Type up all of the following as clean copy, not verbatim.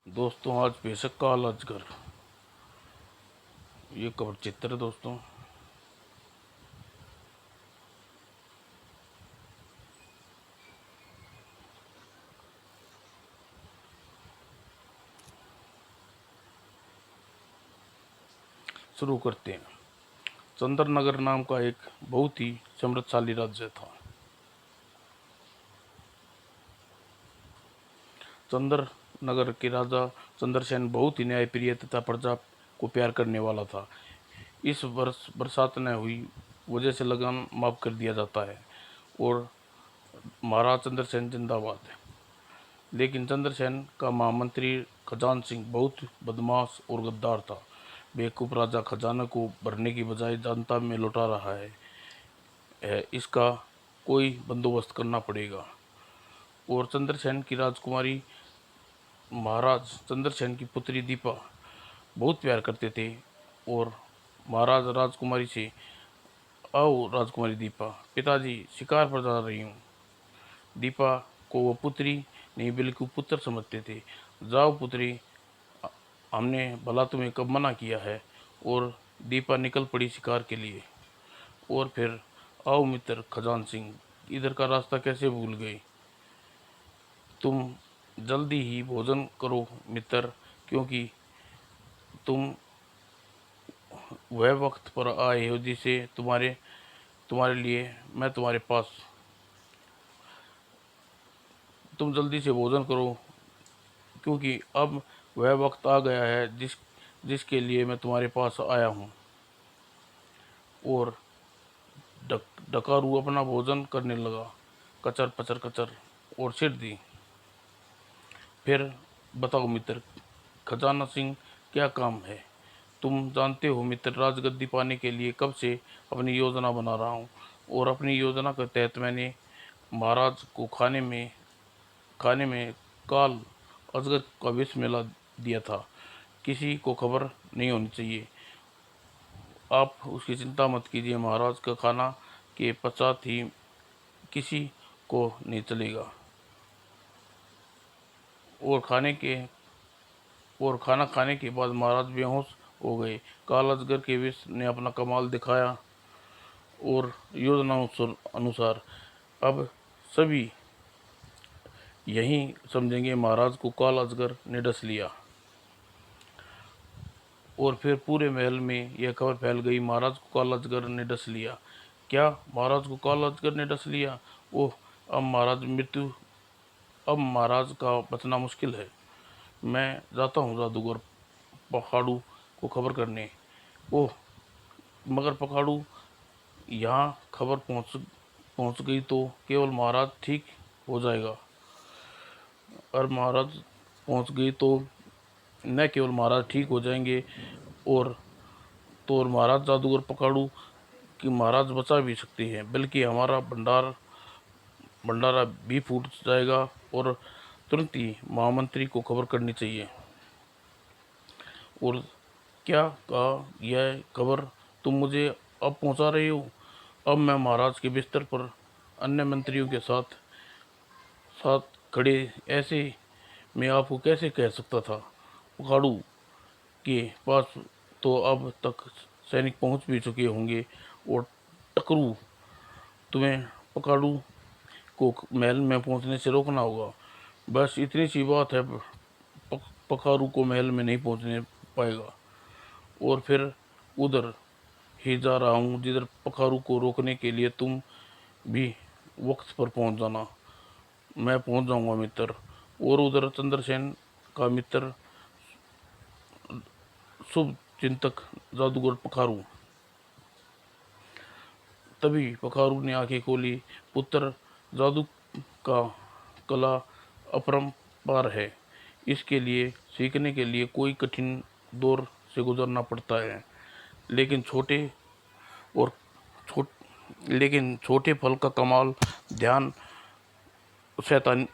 दोस्तों आज पेश है काल अजगर। ये कवर चित्र है दोस्तों। शुरू करते हैं। चंद्रनगर नाम का एक बहुत ही समृद्धशाली राज्य था। चंद्रनगर के राजा चंद्रसेन बहुत ही न्यायप्रिय तथा प्रजा को प्यार करने वाला था। इस वर्ष बरसात न हुई वजह से लगान माफ कर दिया जाता है और महाराज चंद्रसेन जिंदाबाद है। लेकिन चंद्रसेन का महामंत्री खजान सिंह बहुत बदमाश और गद्दार था। बेवकूफ राजा खजाना को भरने की बजाय जनता में लौटा रहा है। इसका कोई बंदोबस्त करना पड़ेगा। और चंद्रसेन की राजकुमारी महाराज चंद्रसेन की पुत्री दीपा बहुत प्यार करते थे और महाराज राजकुमारी से, आओ राजकुमारी दीपा, पिताजी शिकार पर जा रही हूँ। दीपा को वो पुत्री नहीं बल्कि पुत्र समझते थे। जाओ पुत्री, हमने भला तुम्हें कब मना किया है। और दीपा निकल पड़ी शिकार के लिए। और फिर, आओ मित्र खजान सिंह, इधर का रास्ता कैसे भूल गए। तुम जल्दी ही भोजन करो मित्र, क्योंकि तुम वह वक्त पर आए हो जिसे तुम्हारे तुम्हारे लिए मैं तुम्हारे पास। तुम जल्दी से भोजन करो, क्योंकि अब वह वक्त आ गया है जिसके लिए मैं तुम्हारे पास आया हूँ। और डकारू अपना भोजन करने लगा, कचर पचर कचर, और सिर दी। फिर बताओ मित्र खजाना सिंह, क्या काम है। तुम जानते हो मित्र, राजगद्दी पाने के लिए कब से अपनी योजना बना रहा हूँ। और अपनी योजना के तहत मैंने महाराज को खाने में काल अजगर का विष मिला दिया था। किसी को खबर नहीं होनी चाहिए। आप उसकी चिंता मत कीजिए, महाराज का खाना के पश्चात ही किसी को नहीं चलेगा। और खाना खाने के बाद महाराज बेहोश हो गए। काल अजगर के विष ने अपना कमाल दिखाया और योजना अनुसार अब सभी यही समझेंगे महाराज को काल अजगर ने डस लिया। और फिर पूरे महल में यह खबर फैल गई, महाराज को काला अजगर ने डस लिया। क्या, महाराज को काला अजगर ने डस लिया। ओह, अब महाराज का बचना मुश्किल है। मैं जाता हूँ जादूगर पखाड़ू को खबर करने। ओह, मगर पखाड़ू, यहाँ खबर पहुँच गई तो केवल महाराज ठीक हो जाएगा। और महाराज पहुँच गई तो न केवल महाराज ठीक हो जाएंगे और और महाराज जादूगर पखाड़ू कि महाराज बचा भी सकते हैं, बल्कि हमारा भंडारा भी फूट जाएगा। और तुरंत ही महामंत्री को खबर करनी चाहिए। और क्या कहा, यह खबर तुम मुझे अब पहुंचा रहे हो। अब मैं महाराज के बिस्तर पर अन्य मंत्रियों के साथ साथ खड़े ऐसे मैं आपको कैसे कह सकता था। पखाड़ू के पास तो अब तक सैनिक पहुंच भी चुके होंगे। और टकरू, तुम्हें पखाड़ू को महल में पहुंचने से रोकना होगा। बस इतनी सी बात है, पखाड़ू को महल में नहीं पहुंचने पाएगा। और फिर उधर ही जा रहा हूँ जिधर पखाड़ू को रोकने के लिए तुम भी वक्त पर पहुंच जाना। मैं पहुंच जाऊंगा मित्र। और उधर चंद्रसेन का मित्र शुभ चिंतक जादूगर पखाड़ू। तभी पखाड़ू ने आंखें खोली। पुत्र, जादू का कला अपरंपार है। इसके लिए सीखने के लिए कोई कठिन दौर से गुजरना पड़ता है। लेकिन छोटे और छोट लेकिन छोटे फल का कमाल ध्यान शैतान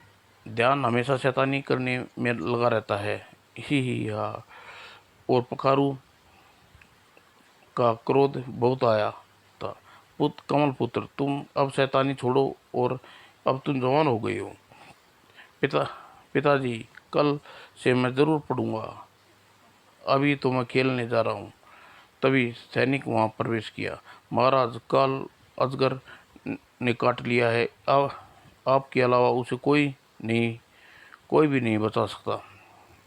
ध्यान हमेशा शैतानी करने में लगा रहता है। ही हाँ। और पखाड़ू का क्रोध बहुत आया था। कमल पुत्र, तुम अब शैतानी छोड़ो और अब तुम जवान हो गए हो। पिताजी, कल से मैं ज़रूर पढ़ूंगा। अभी तो मैं खेलने जा रहा हूँ। तभी सैनिक वहां प्रवेश किया। महाराज, काल अजगर ने काट लिया है। अब आपके अलावा उसे कोई भी नहीं बचा सकता,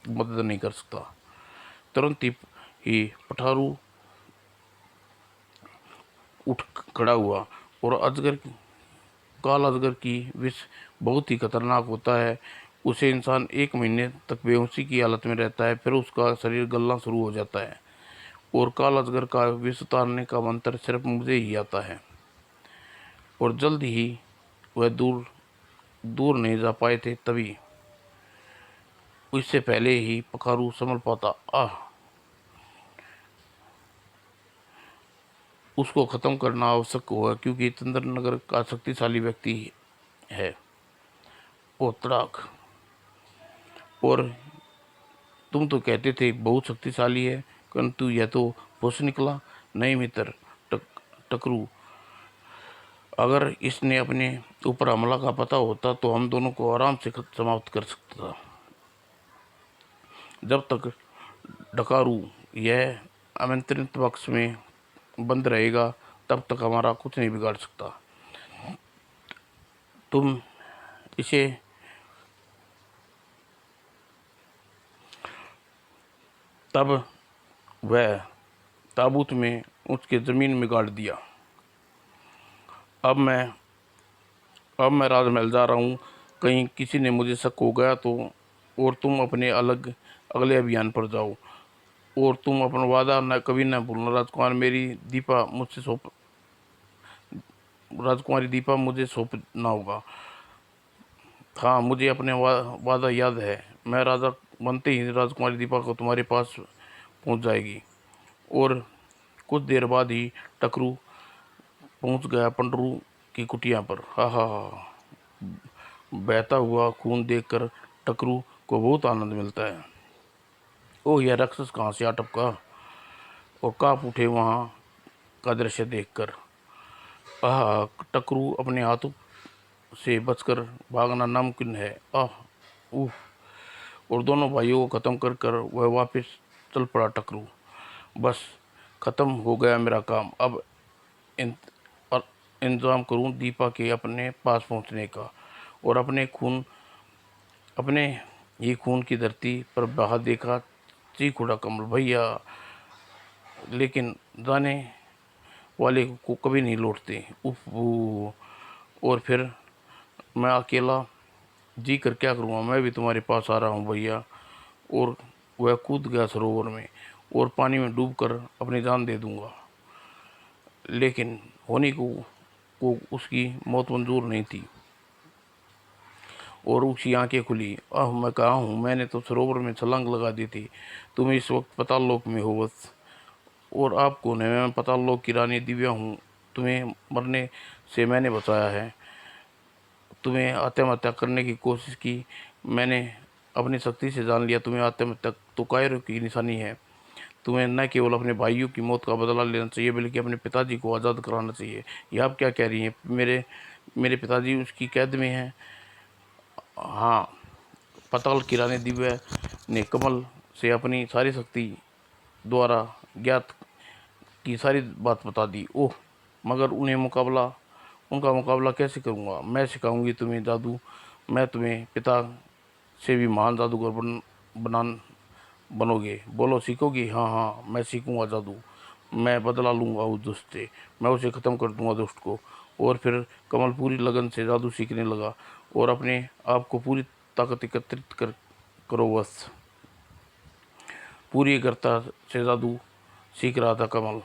मदद नहीं कर सकता। तुरंत ही पठारू उठ खड़ा हुआ और काल अजगर की विष बहुत ही खतरनाक होता है। उसे इंसान 1 महीने तक बेहोशी की हालत में रहता है, फिर उसका शरीर गलना शुरू हो जाता है और काल अजगर का विष उतारने का मंत्र सिर्फ मुझे ही आता है। और जल्द ही वह दूर दूर नहीं जा पाए थे, तभी उससे पहले ही पखारू संभल पाता उसको खत्म करना आवश्यक होगा, क्योंकि चंद्रनगर का शक्तिशाली व्यक्ति है वो तड़ाक। और तुम तो कहते थे बहुत शक्तिशाली है, परंतु यह तो फुस निकला। नहीं मित्र टकरू, अगर इसने अपने ऊपर हमला का पता होता तो हम दोनों को आराम से समाप्त कर सकता था। जब तक डकारू यह आमंत्रित बक्स में बंद रहेगा, तब तक हमारा कुछ नहीं बिगाड़ सकता। तुम इसे तब वह ताबूत में उसके ज़मीन में गाड़ दिया। अब मैं राजमहल जा रहा हूँ। कहीं किसी ने मुझे शक हो गया तो। और तुम अपने अगले अभियान पर जाओ। और तुम अपना वादा न कभी न भूलना। राजकुमारी दीपा मुझे सौंपना होगा। हाँ, मुझे अपने वादा याद है। मैं राजा बनते ही राजकुमारी दीपा को तुम्हारे पास पहुंच जाएगी। और कुछ देर बाद ही टकरू पहुंच गया पंडरू की कुटिया पर। हा हा हा। बहता हुआ खून देखकर टकरू को बहुत आनंद मिलता है। ओह, यह राक्षस कहाँ से आ टपका और कांप उठे वहां का दृश्य देखकर। आह, टकरू अपने हाथों से बचकर भागना नामुमकिन है। उह। और दोनों भाइयों को खत्म कर कर वह वापस चल पड़ा टकरू। बस खत्म हो गया मेरा काम। अब इंतजाम करूं दीपा के अपने पास पहुंचने का और अपने ही खून की धरती पर बहा देखा। चीख उठा कमल भैया। लेकिन जाने वाले को कभी नहीं लौटते। उफ। और फिर मैं अकेला जी कर क्या करूँगा। मैं भी तुम्हारे पास आ रहा हूँ भैया। और वह कूद गया सरोवर में और पानी में डूबकर अपनी जान दे दूंगा। लेकिन होनी को उसकी मौत मंजूर नहीं थी और उसकी आंखें खुली। मैं कहाँ हूँ? मैंने तो सरोवर में छलांग लगा दी थी। तुम इस वक्त पाताल लोक में हो बस। और आप कौन है? मैं पाताल लोक की रानी दिव्या हूँ। तुम्हें मरने से मैंने बचाया है। तुम्हें आत्महत्या करने की कोशिश की, मैंने अपनी शक्ति से जान लिया। तुम्हें आत्महत्या तो कायरों की निशानी है। तुम्हें न केवल अपने भाइयों की मौत का बदला लेना चाहिए, बल्कि अपने पिताजी को आज़ाद कराना चाहिए। ये आप क्या कह रही हैं? मेरे पिताजी उसकी कैद में हैं। हाँ, पाताल की रानी दिव्या ने कमल से अपनी सारी शक्ति द्वारा ज्ञात की सारी बात बता दी। ओह, मगर उनका मुकाबला कैसे करूँगा? मैं सिखाऊंगी तुम्हें जादू। मैं तुम्हें पिता से भी महान जादूगर बनोगे। बोलो, सीखोगी? हाँ हाँ, मैं सीखूंगा जादू। मैं बदला लूँगा उस दुष्ट से। मैं उसे ख़त्म कर दूंगा, दुष्ट को। और फिर कमल पूरी लगन से जादू सीखने लगा और अपने आप को पूरी ताकत एकत्रित करो बस। पूरी करता से जादू सीख रहा था कमल।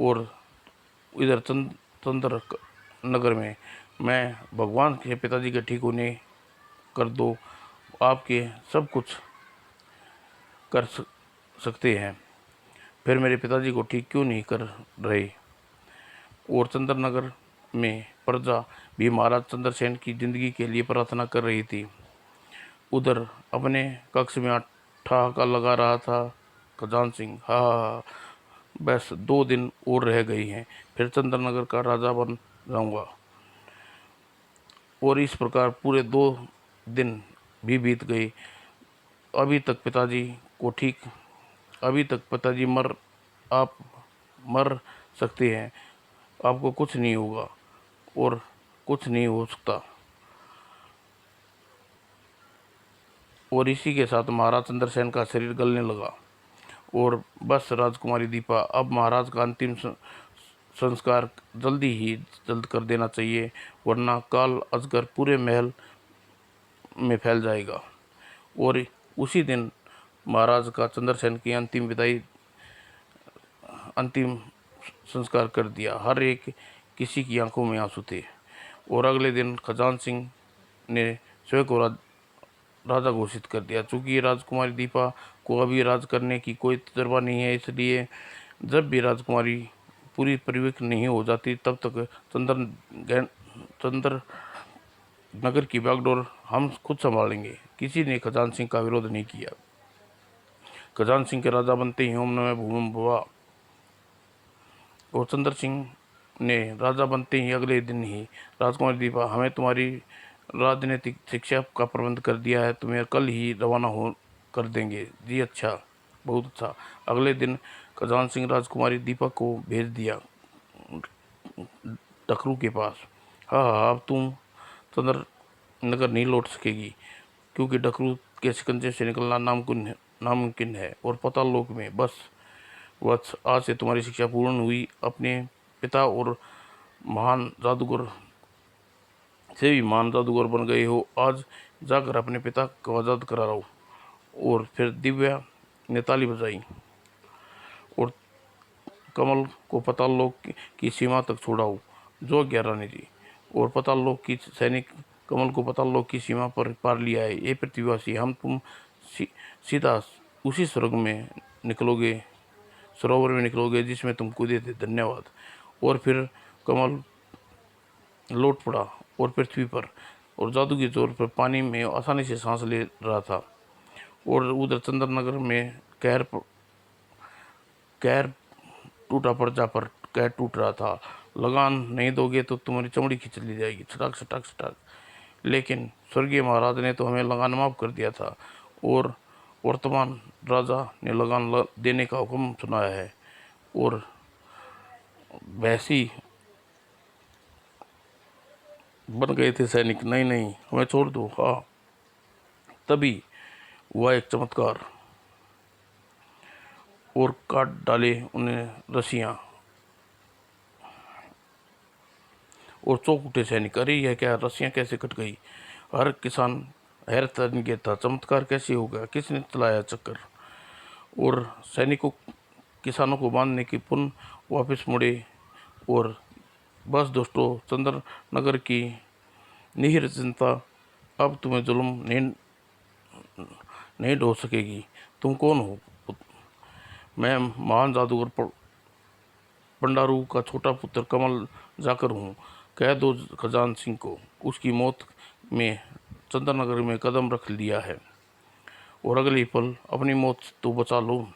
और इधर चंद्र नगर में मैं भगवान के पिताजी के ठीक होने कर दो। आपके सब कुछ कर सकते हैं, फिर मेरे पिताजी को ठीक क्यों नहीं कर रहे? और चंद्रनगर में प्रजा भी महाराज चंद्रसेन की जिंदगी के लिए प्रार्थना कर रही थी। उधर अपने कक्ष में ठहाका लगा रहा था खजान सिंह। हाँ, बस 2 दिन और रह गई हैं, फिर चंद्रनगर का राजा बन जाऊंगा। और इस प्रकार पूरे 2 दिन भी बीत गए। अभी तक पिताजी को ठीक अभी तक पिताजी आप मर सकते हैं, आपको कुछ नहीं होगा और कुछ नहीं हो सकता। और इसी के साथ महाराज चंद्रसेन का शरीर गलने लगा। और बस राजकुमारी दीपा, अब महाराज का अंतिम संस्कार जल्द कर देना चाहिए, वरना काल अजगर पूरे महल में फैल जाएगा। और उसी दिन महाराज का चंद्रसेन की अंतिम संस्कार कर दिया। हर एक किसी की आंखों में आंसू थे। और अगले दिन खजान सिंह ने स्वयं को राजा घोषित कर दिया। चूंकि राजकुमारी दीपा को अभी राज करने की कोई तजुर्बा नहीं है, इसलिए जब भी राजकुमारी पूरी परिपक्व नहीं हो जाती तब तक चंद्र नगर की बागडोर हम खुद संभालेंगे। किसी ने खजान सिंह का विरोध नहीं किया। खजान सिंह के राजा बनते ही ओम नमः भूम भुवा। और चंद्र सिंह ने राजा बनते ही अगले दिन ही, राजकुमारी दीपा, हमें तुम्हारी राजनीतिक शिक्षा का प्रबंध कर दिया है, तुम्हें कल ही रवाना हो कर देंगे। जी अच्छा, बहुत अच्छा। अगले दिन खजान सिंह राजकुमारी दीपा को भेज दिया डकरू के पास। हाँ हाँ, अब तुम चंद्र नगर नहीं लौट सकेगी, क्योंकि डकरू के शिकंजे से निकलना नामुमकिन है। और पाताल लोक में बस वत्स, आज से तुम्हारी शिक्षा पूर्ण हुई। अपने पिता और महान जादूगर से भी महान जादूगर बन गए हो। आज जाकर अपने पिता को आज़ाद करा रहो। और फिर दिव्या ने ताली बजाई और कमल को पाताल लोक की सीमा तक छोड़ाओ। जो आज्ञा रानी जी। और पाताल लोक की सैनिक कमल को पाताल लोक की सीमा पर पार लिया है। ये पृथ्वीवासी, हम तुम सीधा उसी स्वर्ग में निकलोगे, सरोवर में निकलोगे जिसमें तुम कूदे थे। धन्यवाद। और फिर कमल लौट पड़ा और पृथ्वी पर और जादू के जोर पर पानी में आसानी से सांस ले रहा था। और उधर चंद्रनगर में कहर टूटा पर्जा पर कहर टूट रहा था। लगान नहीं दोगे तो तुम्हारी चमड़ी खींच ली जाएगी। छटाक छटाक छटाक। लेकिन स्वर्गीय महाराज ने तो हमें लगान माफ कर दिया था और वर्तमान राजा ने लगान देने का हुक्म सुनाया है। और वैसी बन गए थे सैनिक। नहीं नहीं, हमें छोड़ दो। हाँ, तभी हुआ एक चमत्कार और काट डाले उन्हें रस्सियां। और चौंक उठे सैनिक, अरे यह क्या, रस्सियां कैसे कट गई। हर किसान हैरत में था, चमत्कार कैसे हो गया, किसने चलाया चक्कर। और सैनिकों किसानों को बांधने की पुनः वापस मुड़े। और बस दोस्तों, चंद्र नगर की निहिर जनता अब तुम्हें जुल्म नहीं ढो सकेगी। तुम कौन हो? मैं महान जादूगर पंडारू का छोटा पुत्र कमल जाकर हूँ। कह दो खजान सिंह को, उसकी मौत में चंद्रनगर में कदम रख लिया है और अगले पल अपनी मौत तो बचा लो।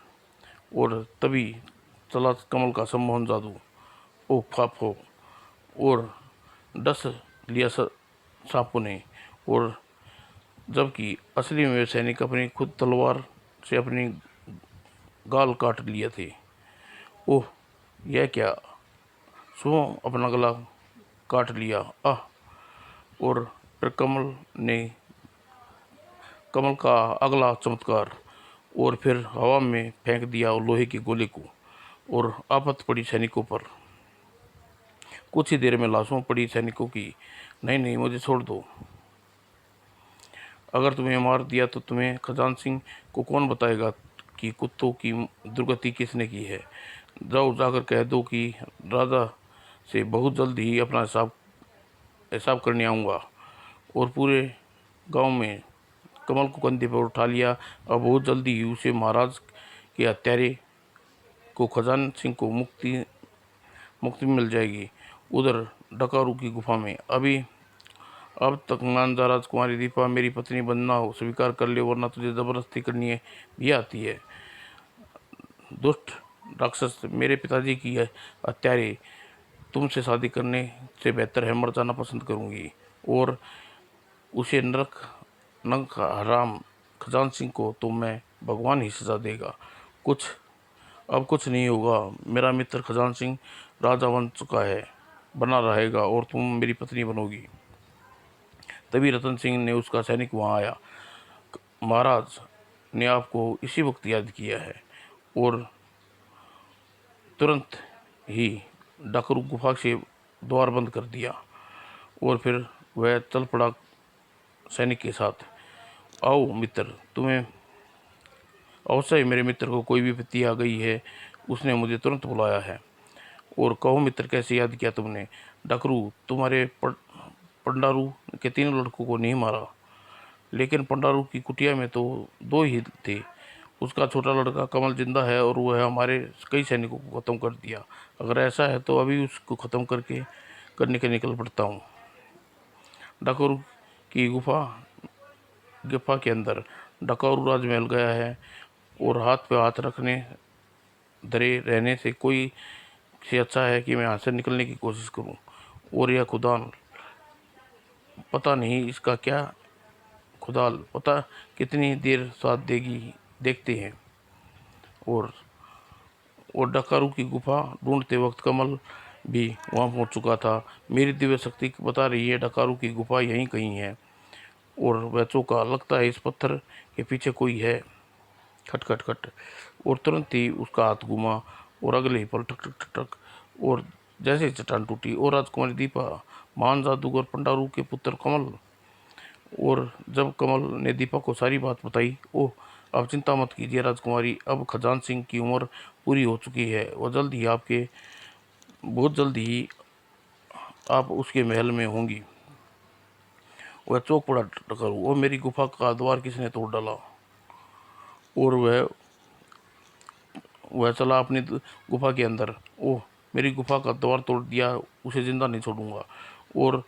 और तभी चला कमल का सम्मोहन जादू। ओ फाप हो। और डस लिया सांपों ने। और जबकि असली में वे सैनिक अपनी खुद तलवार से अपनी गाल काट लिए थे। ओह, यह क्या, सो अपना गला काट लिया। आह। और फिर कमल का अगला चमत्कार। और फिर हवा में फेंक दिया लोहे के गोले को और आफत पड़ी सैनिकों पर। कुछ ही देर में लाशों पड़ी सैनिकों की। नहीं नहीं, मुझे छोड़ दो। अगर तुम्हें मार दिया तो तुम्हें खजान सिंह को कौन बताएगा कि कुत्तों की दुर्गति किसने की है। जाओ, जाकर कह दो कि राजा से बहुत जल्द ही अपना हिसाब करने आऊँगा। और पूरे गांव में कमल को कंधे पर उठा लिया। अब बहुत जल्दी ही उसे महाराज के हत्यारे को खजान सिंह को मुक्ति मिल जाएगी। उधर डकारू की गुफा में अब तक नानजा राजकुमारी दीपा, मेरी पत्नी बनना हो स्वीकार कर ले, वरना तुझे जबरदस्ती करनी भी आती है। दुष्ट राक्षस, मेरे पिताजी की हत्यारे, तुमसे शादी करने से बेहतर है मर जाना पसंद करूंगी। और उसे नरक हराम खजान सिंह को तो मैं भगवान ही सजा देगा। अब कुछ नहीं होगा। मेरा मित्र खजान सिंह राजा बन चुका है, बना रहेगा, और तुम मेरी पत्नी बनोगी। तभी रतन सिंह ने उसका सैनिक वहाँ आया। महाराज ने आपको इसी वक्त याद किया है। और तुरंत ही डाकरू गुफा से द्वार बंद कर दिया और फिर वह चल पड़ा सैनिक के साथ। आओ मित्र, तुम्हें अवश्य मेरे मित्र को कोई विपत्ति आ गई है, उसने मुझे तुरंत बुलाया है। और कहो मित्र, कैसे याद किया तुमने? डकरू, तुम्हारे पंडारू के 3 लड़कों को नहीं मारा, लेकिन पंडारू की कुटिया में तो 2 ही थे। उसका छोटा लड़का कमल जिंदा है और वह हमारे कई सैनिकों को ख़त्म कर दिया। अगर ऐसा है तो अभी उसको ख़त्म करने के निकल पड़ता हूँ। डकरू की गुफा के अंदर डकारू राजमहल गया है, और हाथ पे हाथ रखने धरे रहने से कोई से अच्छा है कि मैं यहाँ से निकलने की कोशिश करूँ। और यह खुदान पता नहीं इसका क्या खुदाल पता कितनी देर साथ देगी, देखते हैं। और डकारू की गुफा ढूंढते वक्त कमल भी वहाँ पहुँच चुका था। मेरी दिव्य शक्ति बता रही है डकारू की गुफा यहीं कहीं है। और वह चौंका, लगता है इस पत्थर के पीछे कोई है। खट खट खट, और तुरंत ही उसका हाथ घूमा और अगले ही पल ठक ठक ठक ठक, और जैसे ही चट्टान टूटी। और राजकुमारी दीपा, महान जादूगर पंडारू के पुत्र कमल। और जब कमल ने दीपा को सारी बात बताई, ओह आप चिंता मत कीजिए राजकुमारी, अब खजान सिंह की उम्र पूरी हो चुकी है। वह बहुत जल्द ही आप उसके महल में होंगी। वह चौंक पड़ा डकारू, और मेरी गुफा का द्वार किसने तोड़ डाला? और वह चला अपनी गुफा के अंदर। ओह, मेरी गुफा का द्वार तोड़ दिया, उसे जिंदा नहीं छोड़ूंगा। और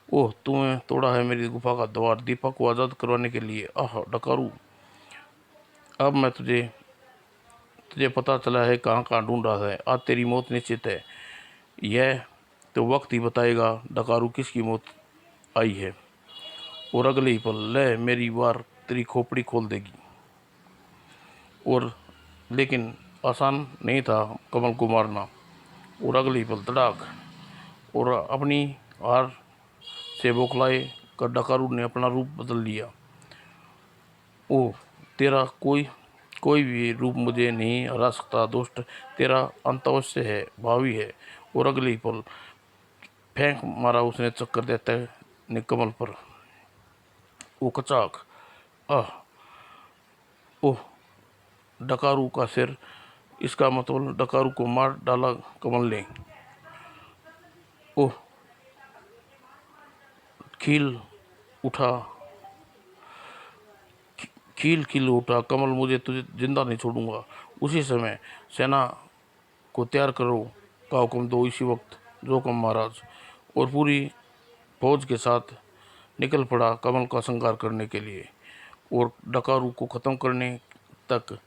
ओह, तूने तोड़ा है मेरी गुफा का द्वार दीपक को आज़ाद करवाने के लिए। आह डकारू, अब मैं तुझे पता चला है कहाँ कहाँ ढूंढ रहा है। आज तेरी मौत निश्चित है। यह तो वक्त ही बताएगा डकारू किसकी मौत आई है। और अगले ही पल ले मेरी वार तेरी खोपड़ी खोल देगी। और लेकिन आसान नहीं था कमल को मारना। और अगले ही पल तड़ाक, और अपनी हार से बौखलाए कर डकारू ने अपना रूप बदल लिया। ओ, तेरा कोई भी रूप मुझे नहीं हरा सकता दोस्त, तेरा अंत अवश्य है, भावी है। और अगले ही पल फेंक मारा उसने चक्कर देते ने कमल पर। वो कचाक, आह, ओह, डकारू का सिर, इसका मतलब डकारू को मार डाला कमल ने। ओह, खील उठा खील उठा कमल, मुझे तुझे जिंदा नहीं छोड़ूंगा। उसी समय सेना को तैयार करो का हुक्म दो। इसी वक्त जोकम महाराज और पूरी फौज के साथ निकल पड़ा कमल का संहार करने के लिए। और डकारू को ख़त्म करने तक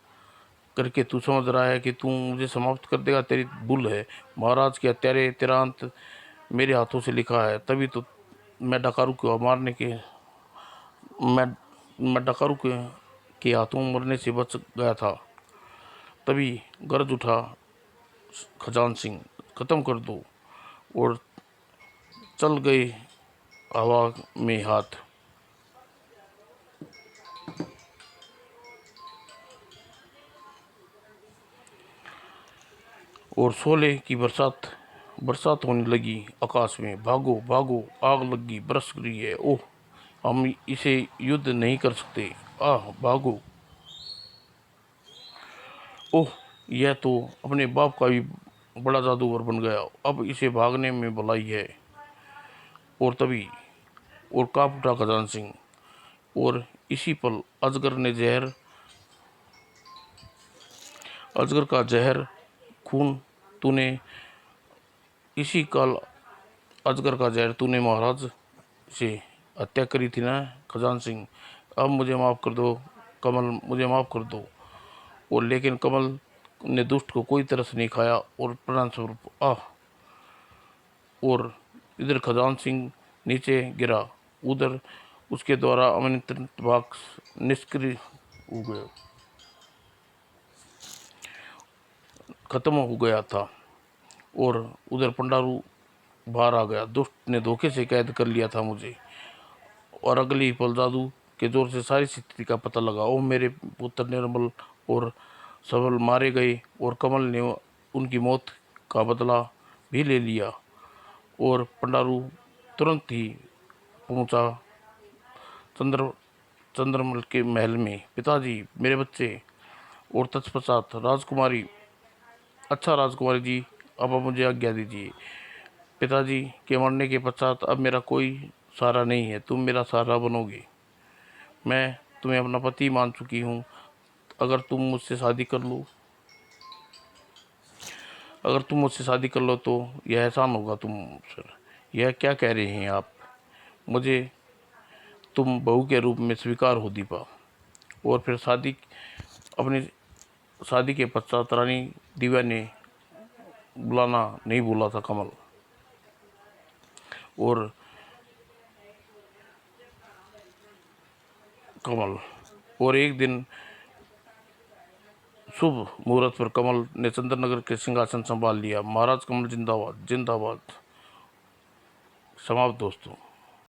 करके तू समझ रहा है कि तू मुझे समाप्त कर देगा? तेरी भूल है। महाराज के हत्यारे, तेरा अंत मेरे हाथों से लिखा है। तभी तो मैं डकारू को मारने के मैं मैं डकारू के हाथों मरने से बच गया था। तभी गरज उठा खजान सिंह, ख़त्म कर दो। और चल गए हवा में हाथ। और शोले की बरसात होने लगी आकाश में। भागो भागो, आग लगी, बरस रही है। ओह, हम इसे युद्ध नहीं कर सकते। आह भागो। ओह, यह तो अपने बाप का भी बड़ा जादूगर बन गया, अब इसे भागने में भलाई है। और तभी और कांप उठा खजान सिंह। और इसी पल अजगर का जहर खून तूने इसी काल अजगर का जहर तूने महाराज से हत्या करी थी ना खजान सिंह। अब मुझे माफ़ कर दो कमल, मुझे माफ़ कर दो। और लेकिन कमल ने दुष्ट को कोई तरस नहीं खाया और प्राण स्वरूप आह। और इधर खजान सिंह नीचे गिरा, उधर उसके द्वारा आमंत्रित बॉक्स निष्क्रिय हो गया खत्म हो गया था और उधर पंडारू बाहर आ गया। दुष्ट ने धोखे से कैद कर लिया था मुझे और अगले ही पल जादू के जोर से सारी स्थिति का पता लगा। ओ मेरे पुत्र निर्मल और सबल मारे गए और कमल ने उनकी मौत का बदला भी ले लिया और पंडारू तुरंत ही पहुंचा चंद्रमल के महल में। पिताजी, मेरे बच्चे और तत्पश्चात राजकुमारी। अच्छा राजकुमारी जी, अब आप मुझे आज्ञा दीजिए। पिताजी के मरने के पश्चात अब मेरा कोई सहारा नहीं है, तुम मेरा सहारा बनोगे। मैं तुम्हें अपना पति मान चुकी हूँ। अगर तुम मुझसे शादी कर लो अगर तुम मुझसे शादी कर लो तो यह एहसान होगा तुम सर। यह क्या कह रहे हैं आप? मुझे तुम बहू के रूप में स्वीकार हो दीपा। और फिर अपनी शादी के पश्चात रानी दिव्या ने बुलाना नहीं भूला था और कमल और एक दिन शुभ मुहूर्त पर कमल ने चंद्रनगर के सिंहासन संभाल लिया। महाराज कमल जिंदाबाद जिंदाबाद। समाप्त दोस्तों।